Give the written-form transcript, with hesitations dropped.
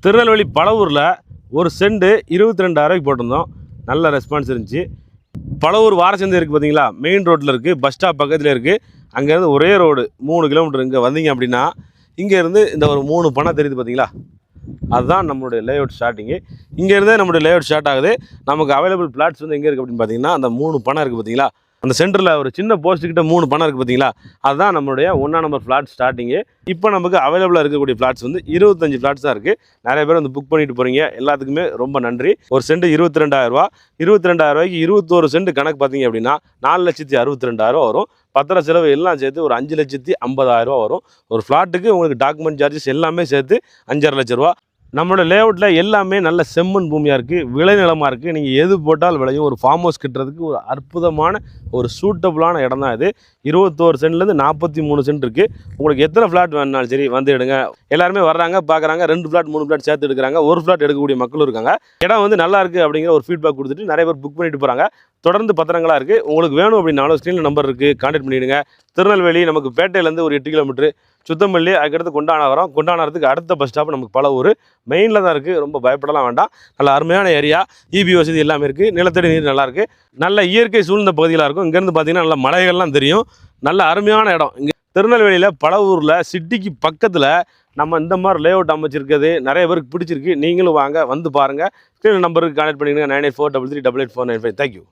திருநெல்வேலி பழவூரில் ஒரு செண்டு 22,000 போட்டிருந்தோம். நல்ல ரெஸ்பான்ஸ் இருந்துச்சு. பழவூர் வாரச்சந்தை இருக்குது பார்த்தீங்களா, மெயின் ரோட்டில் இருக்குது, பஸ் ஸ்டாப் பக்கத்தில் இருக்குது. அங்கேருந்து ஒரே ரோடு 3 கிலோமீட்டர். இங்கே வந்தீங்க அப்படின்னா இங்கேருந்து இந்த ஒரு 3 பணம் தெரியுது பார்த்தீங்களா, அதுதான் நம்மளுடைய லேஅவுட் ஸ்டார்டிங்கு. இங்கேருந்தே நம்மளுடைய லேஅவுட் ஸ்டார்ட் ஆகுது. நமக்கு அவைலபிள் பிளாட்ஸ் வந்து எங்கே இருக்குது அப்படின்னு பார்த்தீங்கன்னா, அந்த 3 பணம் இருக்குது பார்த்தீங்களா, அந்த சென்டரில் ஒரு சின்ன போஸ்ட்டுக்கிட்ட 3 பணம் இருக்குது பார்த்தீங்களா, அதுதான் நம்மளுடைய 1ஆம் நம்பர் ஃப்ளாட் ஸ்டார்டிங்கு. இப்போ நமக்கு அவைலபிளாக இருக்கக்கூடிய ஃப்ளாட்ஸ் வந்து 25 ஃப்ளாட்ஸ் தான் இருக்குது. நிறைய பேர் வந்து புக் பண்ணிட்டு போகிறீங்க. எல்லாத்துக்குமே ரொம்ப நன்றி. ஒரு சென்ட் 22,000 ரூபா. 22,000 21 சென்ட் கணக்கு பார்த்தீங்க அப்படின்னா 4,62,000 வரும். பத்திர செலவு எல்லாம் சேர்த்து ஒரு 5,50,000 வரும். ஒரு ஃப்ளாட்டுக்கு உங்களுக்கு டாக்குமெண்ட் சார்ஜஸ் எல்லாமே சேர்த்து 5,50,000 லட்ச ரூபா. நம்மளோட லேஅவுட்டில் எல்லாமே நல்ல செம்மண் பூமியாக இருக்குது, விளைநிலமாக இருக்குது. நீங்கள் எது போட்டால் விளையும். ஒரு ஃபார்ம் ஹவுஸ் கட்டுறதுக்கு ஒரு அற்புதமான ஒரு சூட்டபுளான இடம் தான் இது. 21 சென்ட்லேருந்து 43 சென்ட் இருக்குது. உங்களுக்கு எத்தனை ஃப்ளாட் வேணுனாலும் சரி வந்து எடுங்க. எல்லாருமே வர்றாங்க, பார்க்குறாங்க, 2 ஃப்ளாட் 3 ஃப்ளாட் சேர்த்து எடுக்கிறாங்க. ஒரு ஃப்ளாட் எடுக்கக்கூடிய மக்களும் இருக்காங்க. இடம் வந்து நல்லா இருக்குது அப்படிங்கிற ஒரு ஃபீட்பேக் கொடுத்துட்டு நிறைய பேர் புக் பண்ணிட்டு போகிறாங்க. தொடர்ந்து பத்திரங்களாக இருக்குது. உங்களுக்கு வேணும் அப்படின்னாலும் ஸ்க்ரீனில் நம்பர் இருக்குது, கான்டாக்ட் பண்ணிவிடுங்க. திருநெல்வேலி நமக்கு பேட்டையிலேருந்து ஒரு 8 கிலோமீட்டர், சுத்தமல்லி, அதுக்கடுத்து கொண்டானவரம், கொண்டானத்துக்கு அடுத்த பஸ் ஸ்டாப் நமக்கு பழவூர் மெயினில் தான் இருக்குது. ரொம்ப பயப்படலாம் வேண்டாம். நல்ல அருமையான ஏரியா, இபி வசதி எல்லாமே இருக்குது. நிலத்தடி நீர் நல்லாயிருக்கு. நல்ல இயற்கை சூழ்ந்த பகுதிகளாக இருக்கும். இங்கேருந்து பார்த்தீங்கன்னா நல்ல மலைகள்லாம் தெரியும். நல்ல அருமையான இடம். இங்கே திருநெல்வேலியில் பழவூரில் சிட்டிக்கு பக்கத்தில் நம்ம இந்த மாதிரி லேஅவுட் அமைச்சிருக்கிறது நிறைய பேருக்கு பிடிச்சிருக்கு. நீங்களும் வாங்க, வந்து பாருங்கள். ஸ்க்ரீனில் நம்பருக்கு கான்டாக்ட் பண்ணிடுங்க. 9843388495. தேங்க்யூ.